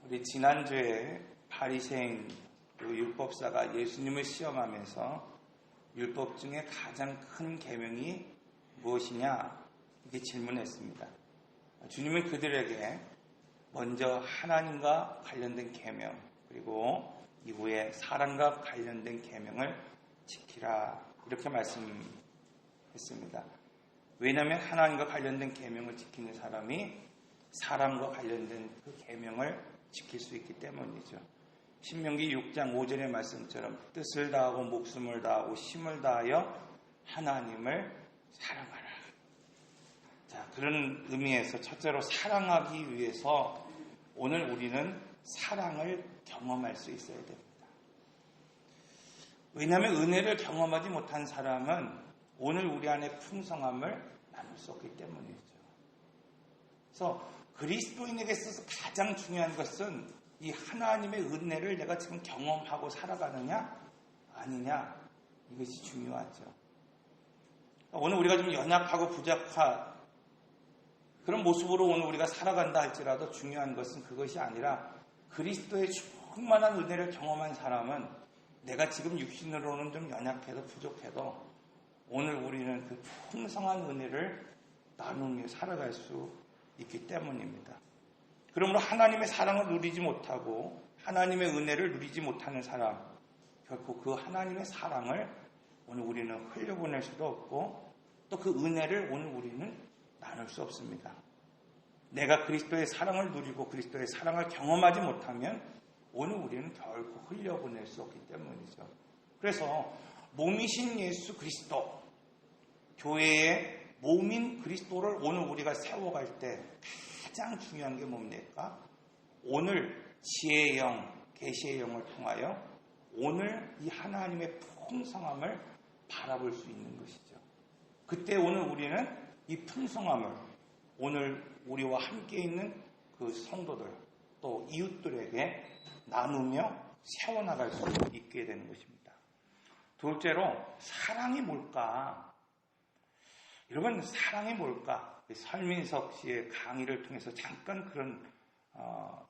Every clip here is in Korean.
우리 지난주에 바리새인 율법사가 예수님을 시험하면서 율법 중에 가장 큰 계명이 무엇이냐 이렇게 질문했습니다. 주님은 그들에게 먼저 하나님과 관련된 계명 그리고 이후에 사람과 관련된 계명을 지키라 이렇게 말씀했습니다. 왜냐하면 하나님과 관련된 계명을 지키는 사람이 사람과 관련된 그 계명을 지킬 수 있기 때문이죠. 신명기 6장 5절의 말씀처럼 뜻을 다하고 목숨을 다하고 힘을 다하여 하나님을 사랑하라. 자, 그런 의미에서 첫째로 사랑하기 위해서 오늘 우리는 사랑을 경험할 수 있어야 됩니다. 왜냐하면 은혜를 경험하지 못한 사람은 오늘 우리 안에 풍성함을 나눌 수 없기 때문이죠. 그래서 그리스도인에게 있어서 가장 중요한 것은 이 하나님의 은혜를 내가 지금 경험하고 살아가느냐 아니냐 이것이 중요하죠. 오늘 우리가 좀 연약하고 부족한 그런 모습으로 오늘 우리가 살아간다 할지라도 중요한 것은 그것이 아니라 그리스도의 충만한 은혜를 경험한 사람은 내가 지금 육신으로는 좀 연약해도 부족해도 오늘 우리는 그 풍성한 은혜를 나누며 살아갈 수 있기 때문입니다. 그러므로 하나님의 사랑을 누리지 못하고 하나님의 은혜를 누리지 못하는 사람 결코 그 하나님의 사랑을 오늘 우리는 흘려보낼 수도 없고 또 그 은혜를 오늘 우리는 나눌 수 없습니다. 내가 그리스도의 사랑을 누리고 그리스도의 사랑을 경험하지 못하면 오늘 우리는 결코 흘려보낼 수 없기 때문이죠. 그래서 몸이신 예수 그리스도 교회의 몸인 그리스도를 오늘 우리가 세워갈 때 가장 중요한 게 뭡니까? 오늘 지혜의 영, 계시의 영을 통하여 오늘 이 하나님의 풍성함을 바라볼 수 있는 것이죠. 그때 오늘 우리는 이 풍성함을 오늘 우리와 함께 있는 그 성도들 또 이웃들에게 나누며 세워나갈 수 있게 되는 것입니다. 둘째로 사랑이 뭘까? 여러분 사랑이 뭘까? 설민석 씨의 강의를 통해서 잠깐 그런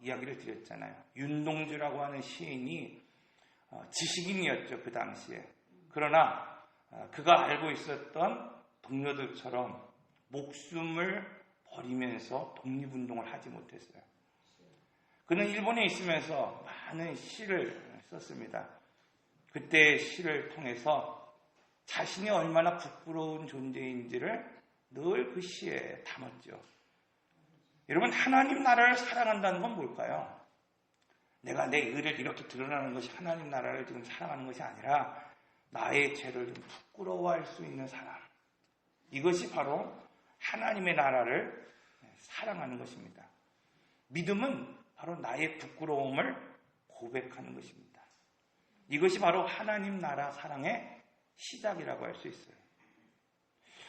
이야기를 드렸잖아요. 윤동주라고 하는 시인이 지식인이었죠. 그 당시에. 그러나 그가 알고 있었던 동료들처럼 목숨을 버리면서 독립운동을 하지 못했어요. 그는 일본에 있으면서 많은 시를 썼습니다. 그때의 시를 통해서 자신이 얼마나 부끄러운 존재인지를 늘 그 시에 담았죠. 여러분 하나님 나라를 사랑한다는 건 뭘까요? 내가 내 의를 이렇게 드러나는 것이 하나님 나라를 지금 사랑하는 것이 아니라 나의 죄를 좀 부끄러워할 수 있는 사람. 이것이 바로 하나님의 나라를 사랑하는 것입니다. 믿음은 바로 나의 부끄러움을 고백하는 것입니다. 이것이 바로 하나님 나라 사랑의 시작이라고 할 수 있어요.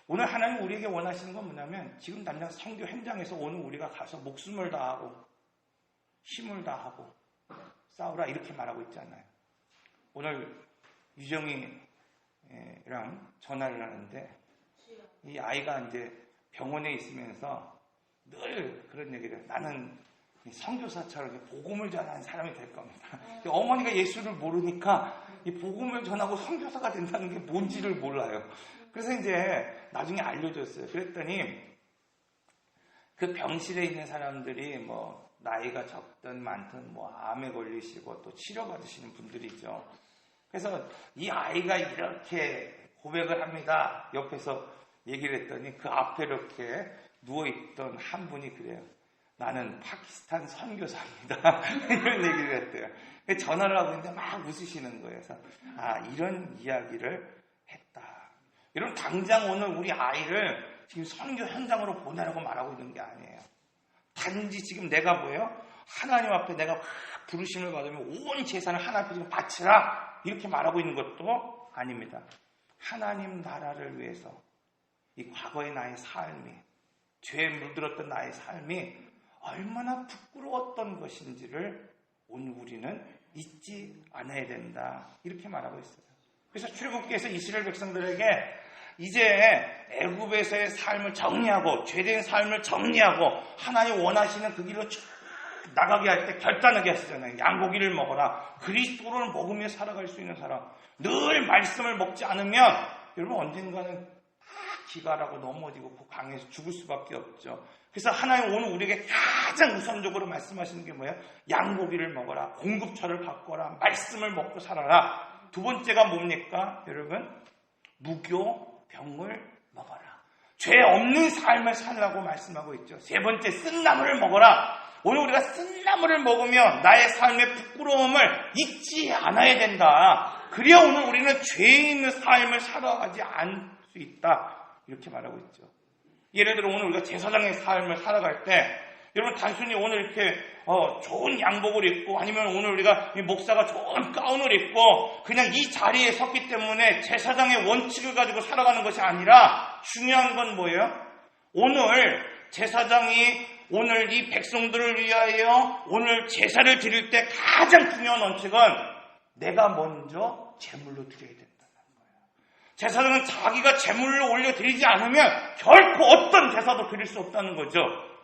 오늘 하나님 우리에게 원하시는 건 뭐냐면 지금 당장 선교 현장에서 오늘 우리가 가서 목숨을 다하고 힘을 다하고 싸우라 이렇게 말하고 있잖아요. 오늘 유정이랑 전화를 하는데 이 아이가 이제 병원에 있으면서 늘 그런 얘기를 나는 선교사처럼 복음을 전하는 사람이 될 겁니다. 어머니가 예수를 모르니까 이 복음을 전하고 선교사가 된다는 게 뭔지를 몰라요. 그래서 이제 나중에 알려줬어요. 그랬더니 그 병실에 있는 사람들이 뭐 나이가 적든 많든 뭐 암에 걸리시고 또 치료받으시는 분들이죠. 그래서 이 아이가 이렇게 고백을 합니다. 옆에서 얘기를 했더니 그 앞에 이렇게 누워있던 한 분이 그래요. 나는 파키스탄 선교사입니다. 이런 얘기를 했대요. 전화를 하고 있는데 막 웃으시는 거예요. 그래서 이런 이야기를 했다. 이런 당장 오늘 우리 아이를 지금 선교 현장으로 보내라고 말하고 있는 게 아니에요. 단지 지금 내가 뭐예요? 하나님 앞에 내가 부르심을 받으면 온 재산을 하나님 앞에 지금 바치라 이렇게 말하고 있는 것도 아닙니다. 하나님 나라를 위해서 이 과거의 나의 삶이 죄에 물들었던 나의 삶이 얼마나 부끄러웠던 것인지를 오늘 우리는 잊지 않아야 된다 이렇게 말하고 있어요. 그래서 출애굽기에서 이스라엘 백성들에게 이제 애굽에서의 삶을 정리하고 죄된 삶을 정리하고 하나님 원하시는 그 길로 쭉 나가게 할 때 결단하게 하시잖아요. 양고기를 먹어라. 그리스도를 먹으며 살아갈 수 있는 사람. 늘 말씀을 먹지 않으면 여러분 언젠가는 기갈하고 넘어지고 그 강에서 죽을 수밖에 없죠. 그래서 하나님 오늘 우리에게 가장 우선적으로 말씀하시는 게 뭐예요? 양고기를 먹어라. 공급처를 바꿔라. 말씀을 먹고 살아라. 두 번째가 뭡니까? 여러분, 무교병을 먹어라. 죄 없는 삶을 살라고 말씀하고 있죠. 세 번째, 쓴나물을 먹어라. 오늘 우리가 쓴나물을 먹으며 나의 삶의 부끄러움을 잊지 않아야 된다. 그래야 오늘 우리는 죄 있는 삶을 살아가지 않을 수 있다. 이렇게 말하고 있죠. 예를 들어 오늘 우리가 제사장의 삶을 살아갈 때 여러분 단순히 오늘 이렇게 좋은 양복을 입고 아니면 오늘 우리가 목사가 좋은 가운을 입고 그냥 이 자리에 섰기 때문에 제사장의 원칙을 가지고 살아가는 것이 아니라 중요한 건 뭐예요? 오늘 제사장이 오늘 이 백성들을 위하여 오늘 제사를 드릴 때 가장 중요한 원칙은 내가 먼저 제물로 드려야 된다는 거예요. 제사장은 자기가 제물로 올려드리지 않으면 결코 어떤 제사도 드릴 수 없다는 거죠.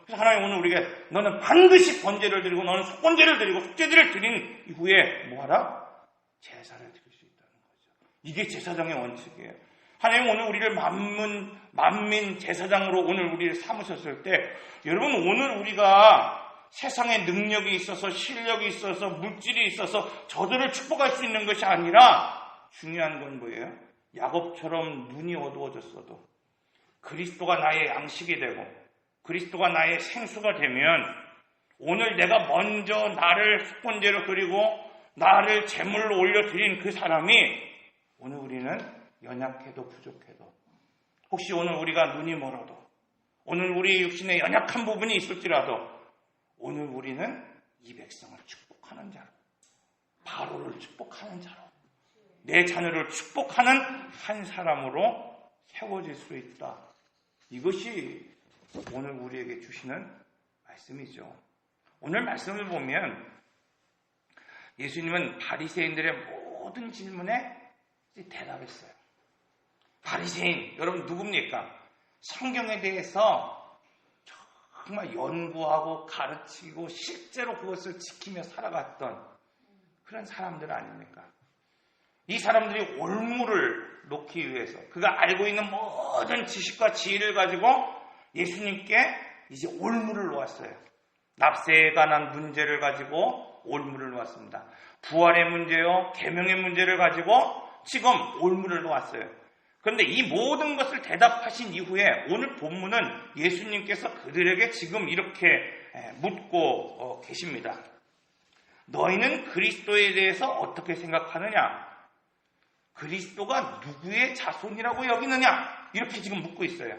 그래서 하나님 오늘 우리에게 너는 반드시 번제를 드리고 너는 속건제를 드리고 속죄제를 드린 이후에 뭐하라? 제사를 드릴 수 있다는 거죠. 이게 제사장의 원칙이에요. 하나님 오늘 우리를 만민 제사장으로 오늘 우리를 삼으셨을 때 여러분 오늘 우리가 세상에 능력이 있어서 실력이 있어서 물질이 있어서 저들을 축복할 수 있는 것이 아니라 중요한 건 뭐예요? 야곱처럼 눈이 어두워졌어도 그리스도가 나의 양식이 되고 그리스도가 나의 생수가 되면 오늘 내가 먼저 나를 속건제로 드리고 나를 제물로 올려드린 그 사람이 오늘 우리는 연약해도 부족해도 혹시 오늘 우리가 눈이 멀어도 오늘 우리 육신에 연약한 부분이 있을지라도 오늘 우리는 이 백성을 축복하는 자로 바로를 축복하는 자로 내 자녀를 축복하는 한 사람으로 세워질 수 있다. 이것이 오늘 우리에게 주시는 말씀이죠. 오늘 말씀을 보면 예수님은 바리새인들의 모든 질문에 대답했어요. 바리새인, 여러분 누굽니까? 성경에 대해서 정말 연구하고 가르치고 실제로 그것을 지키며 살아갔던 그런 사람들 아닙니까? 이 사람들이 올무를 놓기 위해서 그가 알고 있는 모든 지식과 지혜를 가지고 예수님께 이제 올무를 놓았어요. 납세에 관한 문제를 가지고 올무를 놓았습니다. 부활의 문제요, 계명의 문제를 가지고 지금 올무를 놓았어요. 그런데 이 모든 것을 대답하신 이후에 오늘 본문은 예수님께서 그들에게 지금 이렇게 묻고 계십니다. 너희는 그리스도에 대해서 어떻게 생각하느냐? 그리스도가 누구의 자손이라고 여기느냐? 이렇게 지금 묻고 있어요.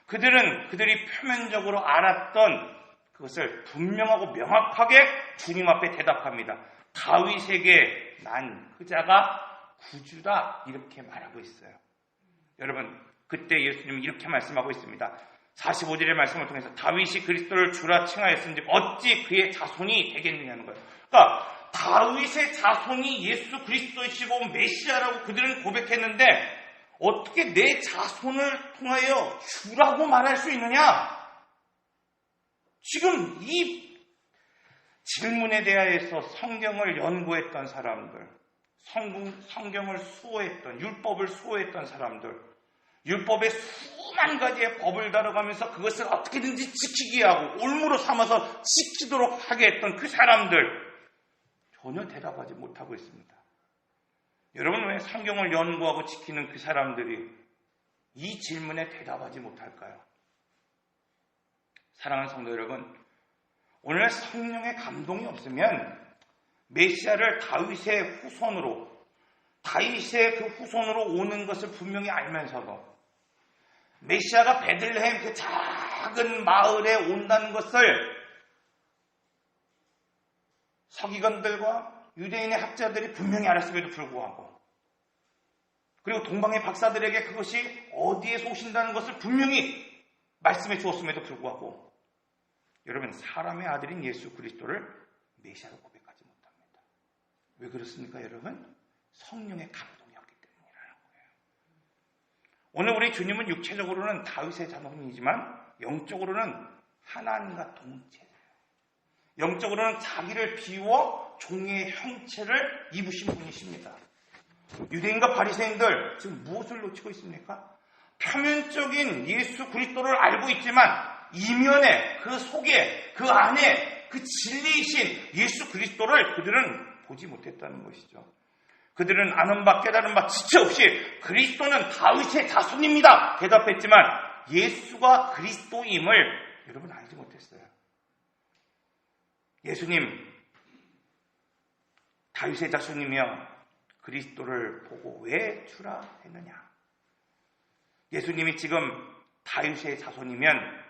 그들이 표면적으로 알았던 그것을 분명하고 명확하게 주님 앞에 대답합니다. 다윗에게 난 그자가 구주다 이렇게 말하고 있어요. 여러분 그때 예수님은 이렇게 말씀하고 있습니다. 45절의 말씀을 통해서 다윗이 그리스도를 주라 칭하였은즉 어찌 그의 자손이 되겠느냐는 거예요. 그러니까 다윗의 자손이 예수 그리스도이시고 메시아라고 그들은 고백했는데 어떻게 내 자손을 통하여 주라고 말할 수 있느냐? 지금 이 질문에 대하여서 성경을 연구했던 사람들, 성경을 수호했던, 율법을 수호했던 사람들, 율법의 수만 가지의 법을 다뤄가면서 그것을 어떻게든지 지키게 하고 올무로 삼아서 지키도록 하게 했던 그 사람들 전혀 대답하지 못하고 있습니다. 여러분 왜 성경을 연구하고 지키는 그 사람들이 이 질문에 대답하지 못할까요? 사랑하는 성도 여러분, 오늘 성령의 감동이 없으면 메시아를 다윗의 후손으로 오는 것을 분명히 알면서도 메시아가 베들레헴 그 작은 마을에 온다는 것을 서기관들과 유대인의 학자들이 분명히 알았음에도 불구하고 그리고 동방의 박사들에게 그것이 어디에서 오신다는 것을 분명히 말씀해 주었음에도 불구하고 여러분 사람의 아들인 예수 그리스도를 메시아로 고백하지 못합니다. 왜 그렇습니까 여러분? 성령의 감동이 없기 때문이라는 거예요. 오늘 우리 주님은 육체적으로는 다윗의 자손이지만 영적으로는 하나님과 동체예요. 영적으로는 자기를 비워 종의 형체를 입으신 분이십니다. 유대인과 바리새인들 지금 무엇을 놓치고 있습니까? 표면적인 예수 그리스도를 알고 있지만 이면에, 그 속에, 그 안에 그 진리이신 예수 그리스도를 그들은 보지 못했다는 것이죠. 그들은 아는 바 깨달은 바 지체 없이 그리스도는 다윗의 자손입니다 대답했지만 예수가 그리스도임을 여러분 알지 못했어요. 예수님 다윗의 자손이며 그리스도를 보고 왜 주라 했느냐? 예수님이 지금 다윗의 자손이면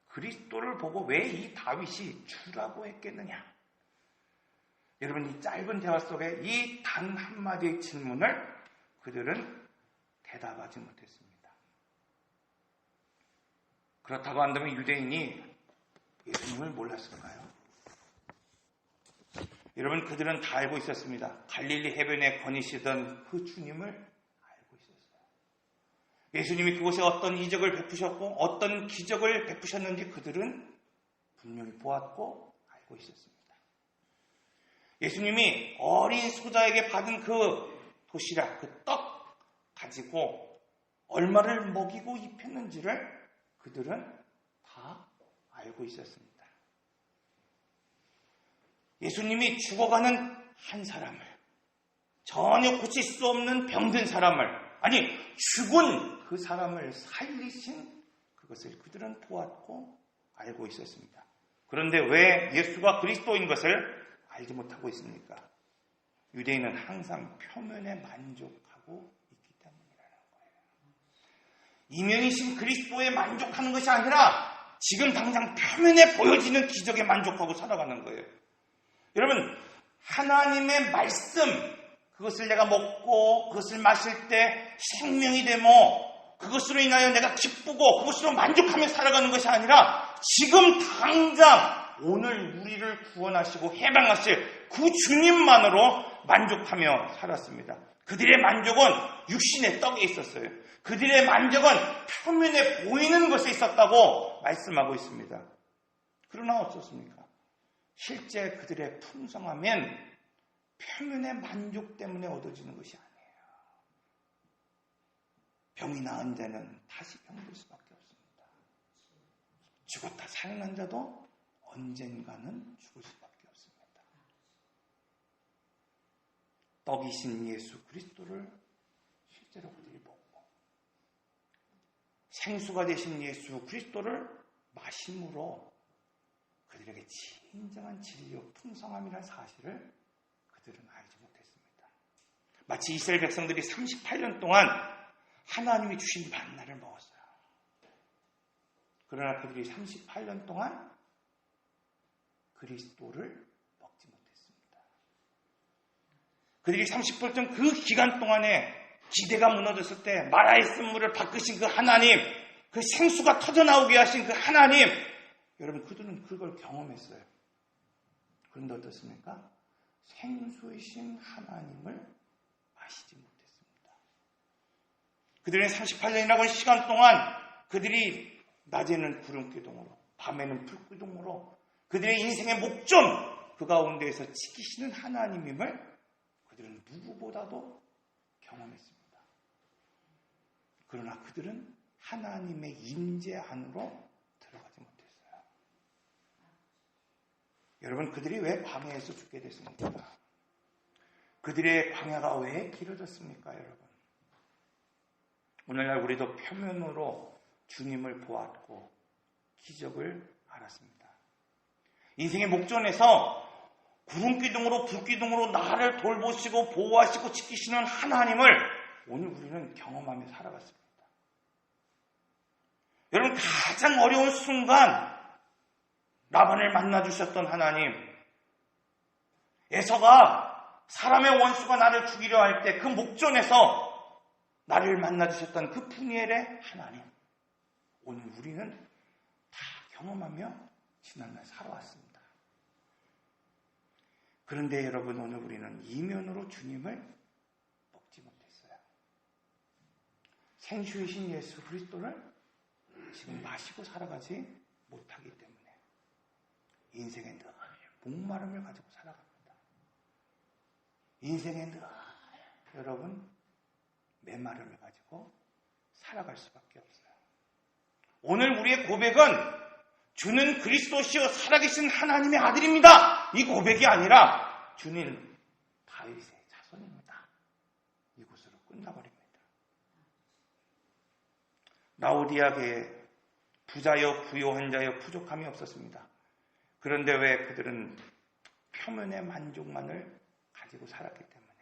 그리스도를 보고 왜 이 다윗이 주라고 했겠느냐? 여러분, 이 짧은 대화 속에 이 단 한마디의 질문을 그들은 대답하지 못했습니다. 그렇다고 한다면 유대인이 예수님을 몰랐을까요? 여러분, 그들은 다 알고 있었습니다. 갈릴리 해변에 거니시던 그 주님을 알고 있었어요. 예수님이 그곳에 어떤 이적을 베푸셨고 어떤 기적을 베푸셨는지 그들은 분명히 보았고 알고 있었습니다. 예수님이 어린 소자에게 받은 그 도시락, 그 떡 가지고 얼마를 먹이고 입혔는지를 그들은 다 알고 있었습니다. 예수님이 죽어가는 한 사람을, 전혀 고칠 수 없는 병든 사람을, 아니 죽은 그 사람을 살리신 그것을 그들은 보았고 알고 있었습니다. 그런데 왜 예수가 그리스도인 것을 알지 못하고 있습니까? 유대인은 항상 표면에 만족하고 있기 때문이라는 거예요. 이면이신 그리스도에 만족하는 것이 아니라 지금 당장 표면에 보여지는 기적에 만족하고 살아가는 거예요. 여러분, 하나님의 말씀, 그것을 내가 먹고 그것을 마실 때 생명이 되고 그것으로 인하여 내가 기쁘고 그것으로 만족하며 살아가는 것이 아니라 지금 당장 오늘 우리를 구원하시고 해방하실 그 주님만으로 만족하며 살았습니다. 그들의 만족은 육신의 떡에 있었어요. 그들의 만족은 표면에 보이는 것에 있었다고 말씀하고 있습니다. 그러나 어떻습니까? 실제 그들의 풍성함은 표면의 만족 때문에 얻어지는 것이 아니에요. 병이 나은 자는 다시 병들 수밖에 없습니다. 죽었다 살아난 자도 언젠가는 죽을 수밖에 없습니다. 떡이신 예수 그리스도를 실제로 그들이 보고 생수가 되신 예수 그리스도를 마심으로 그들에게 진정한 진리요 풍성함이라는 사실을 그들은 알지 못했습니다. 마치 이스라엘 백성들이 38년 동안 하나님이 주신 만나를 먹었어요. 그러나 그들이 38년 동안 그리스도를 먹지 못했습니다. 그들이 38년 그 기간 동안에 기대가 무너졌을 때 마라의 쓴물을 바꾸신 그 하나님, 그 생수가 터져나오게 하신 그 하나님, 여러분 그들은 그걸 경험했어요. 그런데 어떻습니까? 생수이신 하나님을 아시지 못했습니다. 그들의 38년이라고 하는 시간 동안 그들이 낮에는 구름기둥으로 밤에는 불기둥으로 그들의 인생의 목점 그 가운데에서 지키시는 하나님임을 그들은 누구보다도 경험했습니다. 그러나 그들은 하나님의 임재 안으로 들어가지 못했어요. 여러분, 그들이 왜 광야에서 죽게 됐습니까? 그들의 광야가 왜 길어졌습니까, 여러분? 오늘날 우리도 표면으로 주님을 보았고 기적을 알았습니다. 인생의 목전에서 구름기둥으로 불기둥으로 나를 돌보시고 보호하시고 지키시는 하나님을 오늘 우리는 경험하며 살아갔습니다. 여러분, 가장 어려운 순간 라반을 만나주셨던 하나님, 에서가 사람의 원수가 나를 죽이려 할 때 그 목전에서 나를 만나주셨던 그 푸니엘의 하나님, 오늘 우리는 다 경험하며 지난날 살아왔습니다. 그런데 여러분, 오늘 우리는 이면으로 주님을 먹지 못했어요. 생수이신 예수 그리스도를 지금 마시고 살아가지 못하기 때문에 인생에 늘 목마름을 가지고 살아갑니다. 인생에 늘 여러분 메마름을 가지고 살아갈 수밖에 없어요. 오늘 우리의 고백은 주는 그리스도시요 살아계신 하나님의 아들입니다. 이 고백이 아니라 주는 다윗의 자손입니다. 이곳으로 끝나버립니다. 라오디아계에 부자여 부요한 자여 부족함이 없었습니다. 그런데 왜 그들은 표면의 만족만을 가지고 살았기 때문에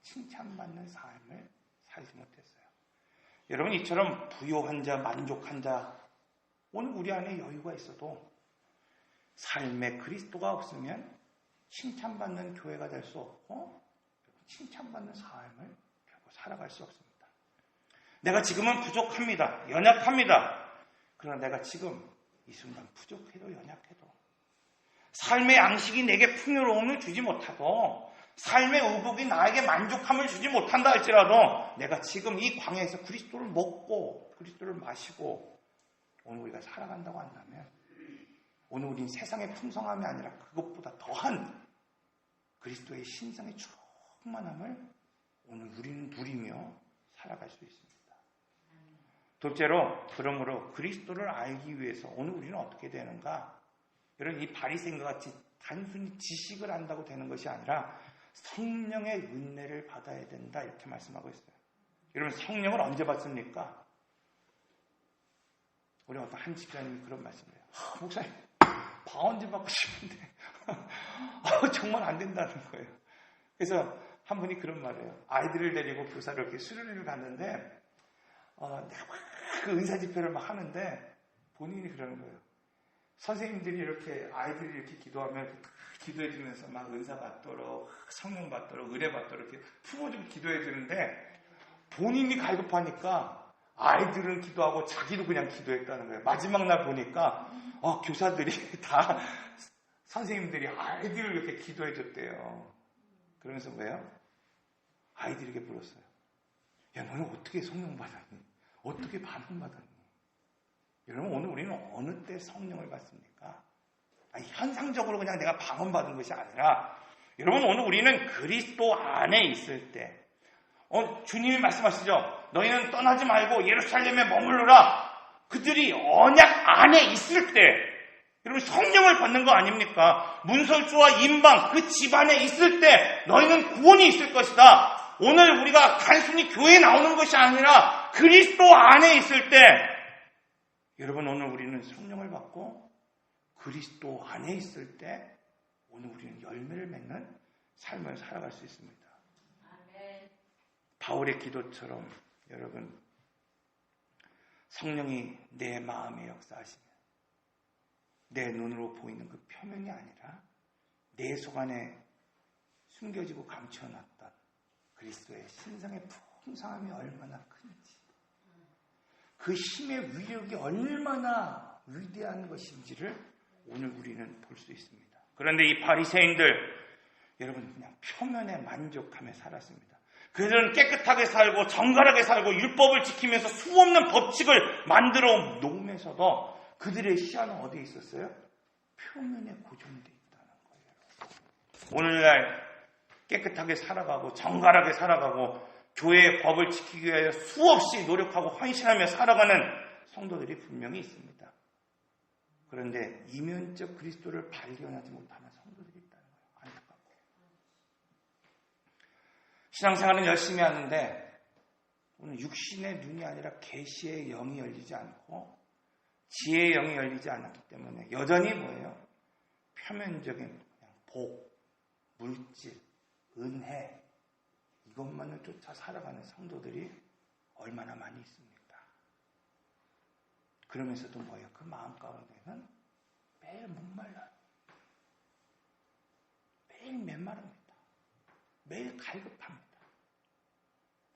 칭찬받는 삶을 살지 못했어요. 여러분, 이처럼 부요한 자, 만족한 자, 오늘 우리 안에 여유가 있어도 삶에 그리스도가 없으면 칭찬받는 교회가 될 수 없고 칭찬받는 삶을 결국 살아갈 수 없습니다. 내가 지금은 부족합니다. 연약합니다. 그러나 내가 지금 이 순간 부족해도 연약해도 삶의 양식이 내게 풍요로움을 주지 못하고 삶의 의복이 나에게 만족함을 주지 못한다 할지라도 내가 지금 이 광야에서 그리스도를 먹고 그리스도를 마시고 오늘 우리가 살아간다고 한다면 오늘 우리는 세상의 풍성함이 아니라 그것보다 더한 그리스도의 신성의 충만함을 오늘 우리는 누리며 살아갈 수 있습니다. 둘째로, 그러므로 그리스도를 알기 위해서 오늘 우리는 어떻게 되는가? 여러분, 이 바리새인과 같이 단순히 지식을 안다고 되는 것이 아니라 성령의 은혜를 받아야 된다, 이렇게 말씀하고 있어요. 여러분, 성령을 언제 받습니까? 우리 어떤 한 집사님이 그런 말씀을 해요. 목사님, 방언제 받고 싶은데 정말 안 된다는 거예요. 그래서 한 분이 그런 말이에요. 아이들을 데리고 교사를 이렇게 수련회를 갔는데 내가 막 그 은사 집회를 막 하는데 본인이 그러는 거예요. 선생님들이 이렇게 아이들이 이렇게 기도하면 이렇게 기도해 주면서 막 은사 받도록 성령 받도록 의뢰 받도록 이렇게 품어주고 기도해 주는데 본인이 갈급하니까 아이들은 기도하고 자기도 그냥 기도했다는 거예요. 마지막 날 보니까 교사들이 다 선생님들이 아이들을 이렇게 기도해 줬대요. 그러면서 왜요? 아이들에게 물었어요. 야, 너는 어떻게 성령 받았니? 어떻게 반응 받았니? 여러분, 오늘 우리는 어느 때 성령을 받습니까? 현상적으로 그냥 내가 방언 받은 것이 아니라 여러분, 오늘 우리는 그리스도 안에 있을 때 주님이 말씀하시죠. 너희는 떠나지 말고 예루살렘에 머무르라. 그들이 언약 안에 있을 때 여러분, 성령을 받는 거 아닙니까? 문설주와 임방 그 집안에 있을 때 너희는 구원이 있을 것이다. 오늘 우리가 단순히 교회에 나오는 것이 아니라 그리스도 안에 있을 때 여러분, 오늘 우리는 성령을 받고 그리스도 안에 있을 때 오늘 우리는 열매를 맺는 삶을 살아갈 수 있습니다. 아멘. 바울의 기도처럼 여러분, 성령이 내 마음에 역사하시면 내 눈으로 보이는 그 표면이 아니라 내 속 안에 숨겨지고 감춰놨던 그리스도의 신성의 풍성함이 얼마나 큰지, 그 힘의 위력이 얼마나 위대한 것인지를 오늘 우리는 볼 수 있습니다. 그런데 이 바리새인들, 여러분, 그냥 표면에 만족하며 살았습니다. 그들은 깨끗하게 살고 정갈하게 살고 율법을 지키면서 수없는 법칙을 만들어 놓으면서도 그들의 시야는 어디에 있었어요? 표면에 고정되어 있다는 거예요. 오늘날 깨끗하게 살아가고 정갈하게 살아가고 교회의 법을 지키기 위해 수없이 노력하고 헌신하며 살아가는 성도들이 분명히 있습니다. 그런데 이면적 그리스도를 발견하지 못하는 성도들이 있다는 거예요. 안타깝게. 신앙생활은 열심히 하는데 오늘 육신의 눈이 아니라 계시의 영이 열리지 않고 지혜의 영이 열리지 않았기 때문에 여전히 뭐예요? 표면적인 그냥 복, 물질, 은혜, 이것만을 쫓아 살아가는 성도들이 얼마나 많이 있습니까? 그러면서도 뭐예요? 그 마음 가운데는 매일 목말라요. 매일 메마릅니다. 매일 갈급합니다.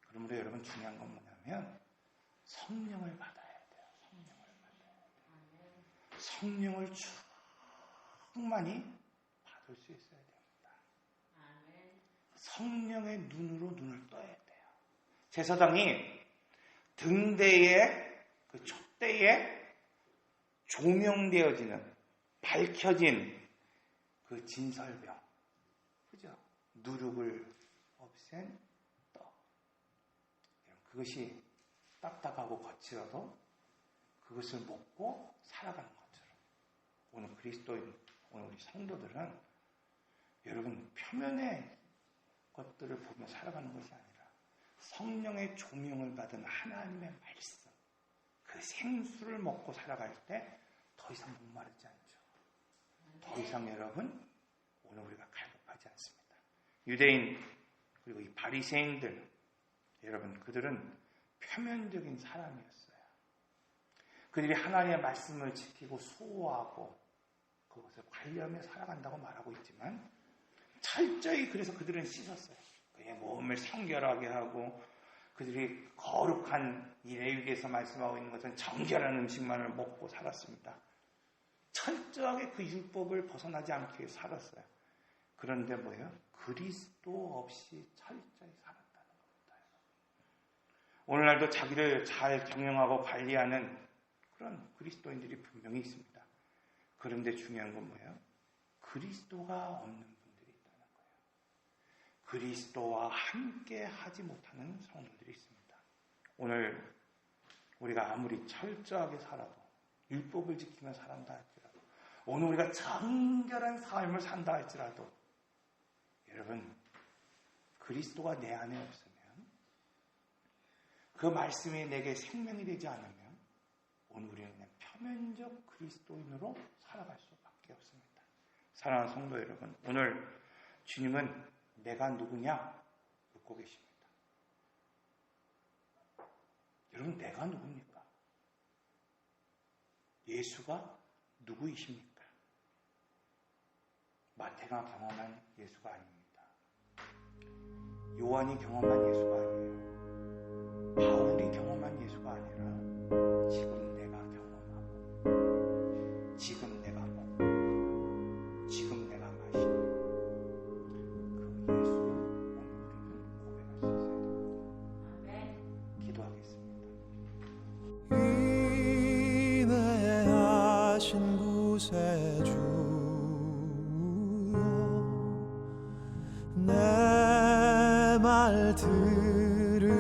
그러므로 여러분, 중요한 건 뭐냐면 성령을 받아야 돼요. 성령을 충만히 받을 수 있어야 됩니다. 성령의 눈으로 눈을 떠야 돼요. 제사장이 등대에 그 촛대에 조명되어지는 밝혀진 그 진설병, 그죠? 누룩을 없앤 떡. 그것이 딱딱하고 거칠어도 그것을 먹고 살아가는 것처럼 오늘 그리스도인, 오늘 우리 성도들은 여러분 표면의 것들을 보며 살아가는 것이 아니라 성령의 조명을 받은 하나님의 말씀, 그 생수를 먹고 살아갈 때 더 이상 목마르지 않죠. 더 이상 여러분 오늘 우리가 갈급하지 않습니다. 유대인 그리고 이 바리새인들, 여러분 그들은 표면적인 사람이었어요. 그들이 하나님의 말씀을 지키고 수호하고 그것을 관리하며 살아간다고 말하고 있지만 철저히 그래서 그들은 씻었어요. 그의 몸을 성결하게 하고 그들이 거룩한 이 레위기에서 말씀하고 있는 것은 정결한 음식만을 먹고 살았습니다. 철저하게 그 율법을 벗어나지 않기 위해 살았어요. 그런데 뭐예요? 그리스도 없이 철저히 살았다는 겁니다. 오늘날도 자기를 잘 경영하고 관리하는 그런 그리스도인들이 분명히 있습니다. 그런데 중요한 건 뭐예요? 그리스도가 없는 분들이 있다는 거예요. 그리스도와 함께 하지 못하는 성도들이 있습니다. 오늘 우리가 아무리 철저하게 살아도 율법을 지키며 살한다 할지라도 오늘 우리가 정결한 삶을 산다 할지라도 여러분 그리스도가 내 안에 없으면 그 말씀이 내게 생명이 되지 않으면 오늘 우리는 그냥 표면적 그리스도인으로 살아갈 수밖에 없습니다. 사랑하는 성도 여러분, 오늘 주님은 내가 누구냐 묻고 계십니다. 여러분 내가 누굽니까? 예수가 누구이십니까? 마태가 경험한 예수가 아닙니다. 요한이 경험한 예수가 아니에요. 바울이 경험한 예수가 아니라 지금 내가 경험하고 지금 내가 먹고 지금 내가 마시는 그 예수를 오늘 우리는 고백할 수 있어야 됩니다. 기도하겠습니다. 인내하신 구세주여 내 말 들으사